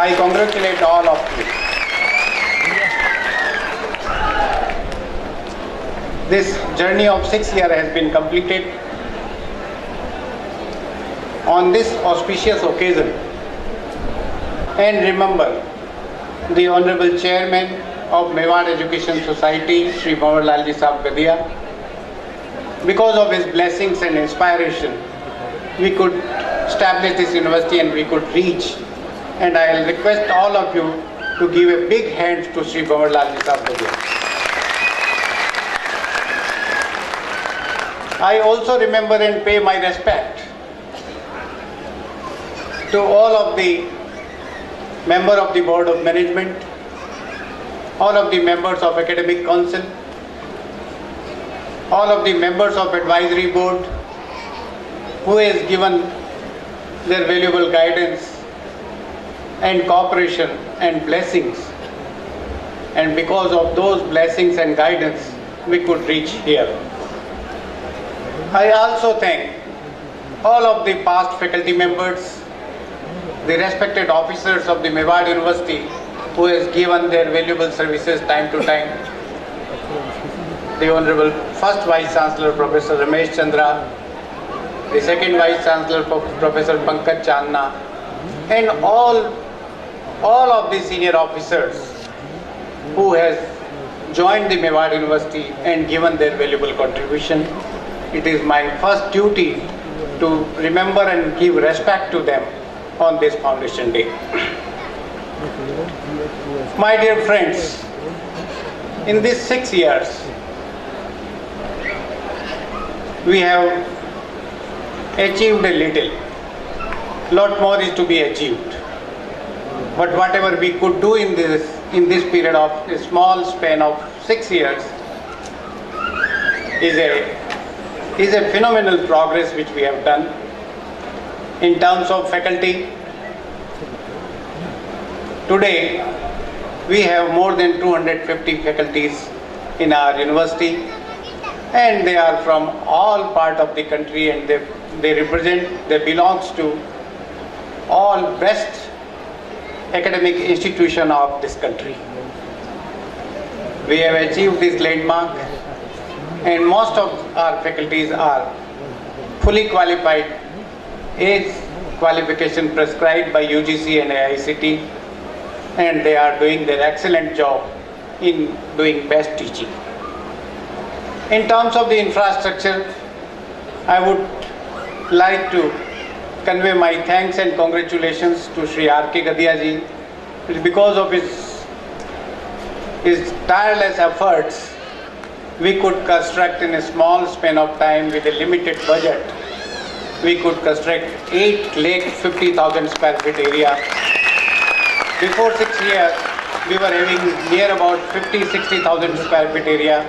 I congratulate all of you. This journey of 6 years has been completed. On this auspicious occasion, and remember the Honorable Chairman of Mewar Education Society, Shri Bhanwar Lalji Sahab Gadia. Because of his blessings and inspiration, we could establish this university and we could reach. And I will request all of you to give a big hand to Shri Bhanwar Lalji Sahab Gadia. I also remember and pay my respect to all of the members of the Board of Management, all of the members of Academic Council, all of the members of Advisory Board who has given their valuable guidance and cooperation and blessings. And because of those blessings and guidance, we could reach here. I also thank all of the past faculty members, the respected officers of the Mewar University who has given their valuable services time to time. The Honorable First Vice Chancellor Professor Ramesh Chandra, the Second Vice Chancellor Professor Pankaj Chandna, and all of the senior officers who has joined the Mewar University and given their valuable contribution. It is my first duty to remember and give respect to them on this Foundation Day. My dear friends, in these 6 years, we have achieved a little. Lot more is to be achieved. But whatever we could do in this period of a small span of 6 years is a phenomenal progress which we have done. In terms of faculty, today we have more than 250 faculties in our university, and they are from all parts of the country, and they belongs to all best academic institution of this country. We have achieved this landmark, and most of our faculties are fully qualified as qualification prescribed by UGC and AICT, and they are doing their excellent job in doing best teaching. In terms of the infrastructure, I would like to convey my thanks and congratulations to Shri R.K. Gadia ji. Because of his tireless efforts, we could construct in a small span of time with a limited budget. We could construct 8,50,000 square feet area. Before 6 years, we were having near about 50,000-60,000 square feet area.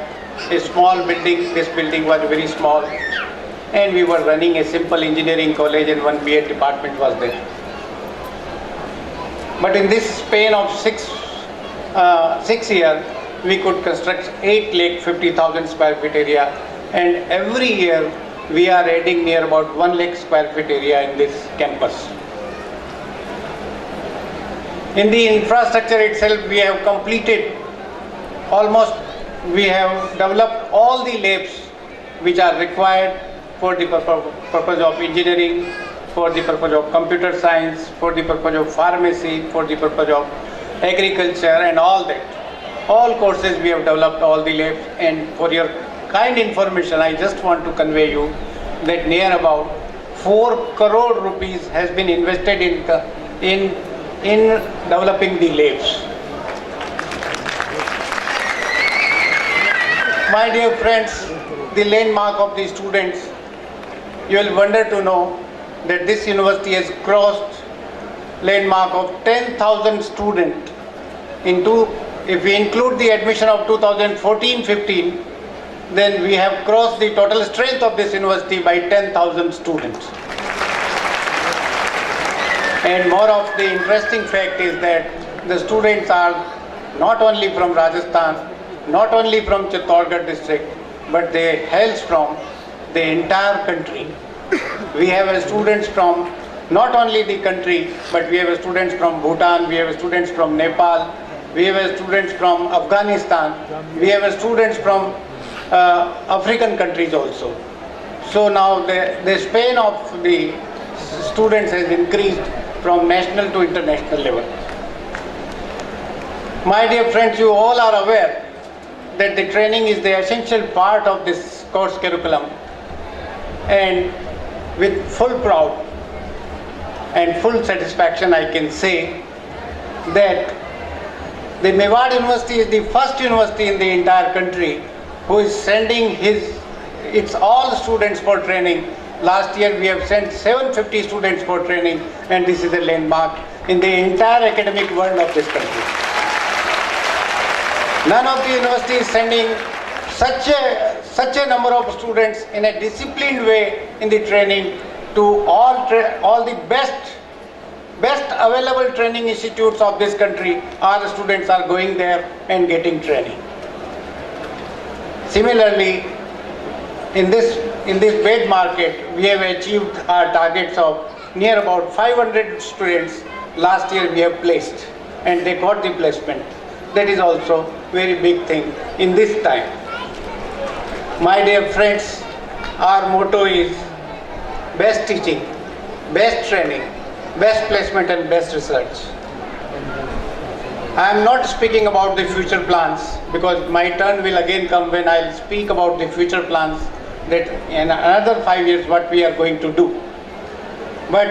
A small building, this building was very small, and we were running a simple engineering college and one B.Ed department was there. But in this span of 6 years, we could construct 8,50,000 square feet area, and every year we are adding near about 1 lakh square feet area in this campus. In the infrastructure itself, we have completed we have developed all the labs which are required for the purpose of engineering, for the purpose of computer science, for the purpose of pharmacy, for the purpose of agriculture and all that. All courses we have developed all the labs, and for your kind information, I just want to convey you that near about 4 crore rupees has been invested in developing the labs. My dear friends, the landmark of the students, you will wonder to know that this university has crossed landmark of 10,000 students if we include the admission of 2014-15, then we have crossed the total strength of this university by 10,000 students. And more of the interesting fact is that the students are not only from Rajasthan, not only from Chittorgarh district, but they hail from the entire country. We have students from not only the country, but we have students from Bhutan, we have students from Nepal, we have students from Afghanistan, we have students from African countries also. So now the span of the students has increased from national to international level. My dear friends, you all are aware that the training is the essential part of this course curriculum, and with full pride and full satisfaction I can say that the Mewar University is the first university in the entire country who is sending its all students for training. Last year we have sent 750 students for training, and this is a landmark in the entire academic world of this country. None of the university is sending such a number of students in a disciplined way in the training to all the best available training institutes of this country. Our students are going there and getting training. Similarly, in this bed market, we have achieved our targets of near about 500 students. Last year we have placed, and they got the placement. That is also very big thing in this time. My dear friends, our motto is best teaching, best training, best placement and best research. I am not speaking about the future plans, because my turn will again come when I will speak about the future plans, that in another 5 years what we are going to do. But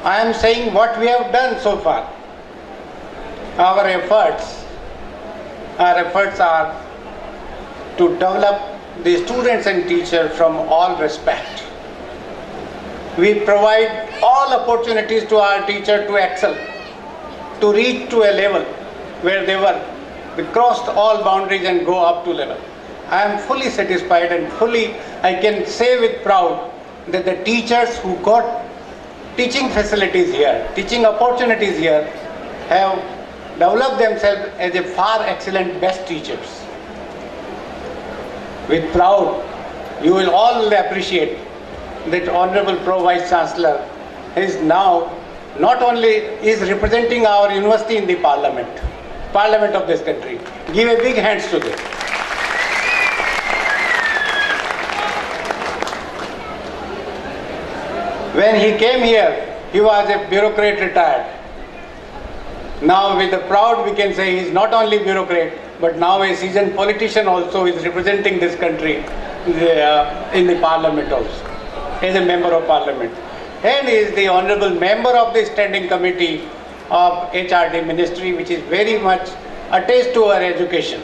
I am saying what we have done so far. Our efforts are to develop the students and teachers from all respect. We provide all opportunities to our teacher to excel, to reach to a level where they crossed all boundaries and go up to level. I am fully satisfied and I can say with proud that the teachers who got teaching facilities here, teaching opportunities here, have developed themselves as a far excellent best teachers. With proud, you will all appreciate that Honorable Pro Vice Chancellor is now not only is representing our university in the parliament of this country. Give a big hands to them. When he came here, he was a bureaucrat retired. Now with the proud we can say he is not only bureaucrat, but now a seasoned politician also is representing this country in the parliament also, as a member of parliament. And he is the honorable member of the standing committee of HRD ministry, which is very much attached to our education.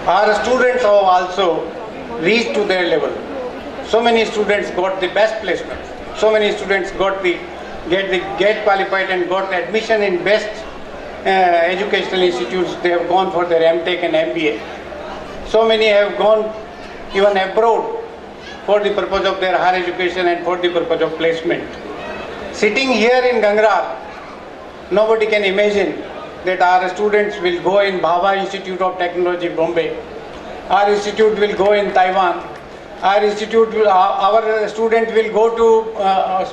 Our students have also reached to their level. So many students got the best placement. So many students get qualified and got admission in best educational institutes. They have gone for their MTech and MBA. So many have gone even abroad for the purpose of their higher education and for the purpose of placement. Sitting here in Gangra, nobody can imagine that our students will go in Bhabha Institute of Technology, Bombay. Our institute will go in Taiwan. Our student will go to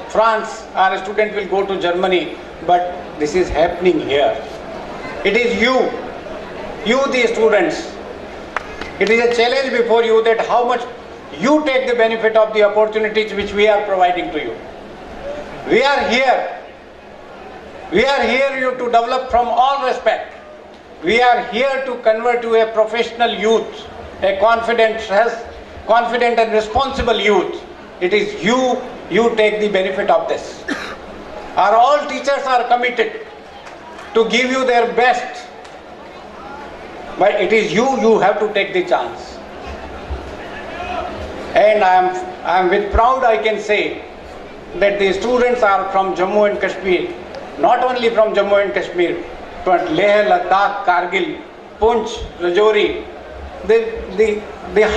France. Our student will go to Germany. But this is happening here. It is you the students. It is a challenge before you that how much you take the benefit of the opportunities which we are providing to you. We are here to develop from all respect. We are here to convert to a professional youth, a confident and responsible youth. It is you take the benefit of this. All teachers are committed to give you their best, but it is you have to take the chance. And I am with proud I can say that the students are from Jammu and Kashmir, not only from Jammu and Kashmir, but Leh, Ladakh, Kargil, Punch, Rajouri, the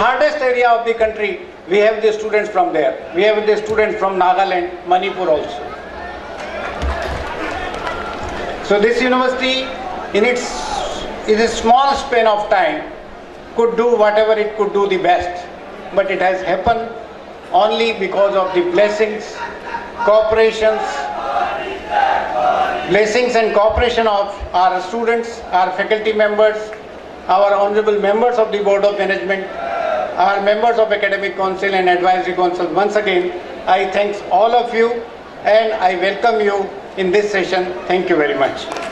hardest area of the country, we have the students from there. We have the students from Nagaland, Manipur also. So this university in a small span of time could do whatever it could do the best. But it has happened only because of the blessings and cooperation of our students, our faculty members, our honorable members of the Board of Management, our members of Academic Council and Advisory Council. Once again, I thank all of you and I welcome you in this session. Thank you very much.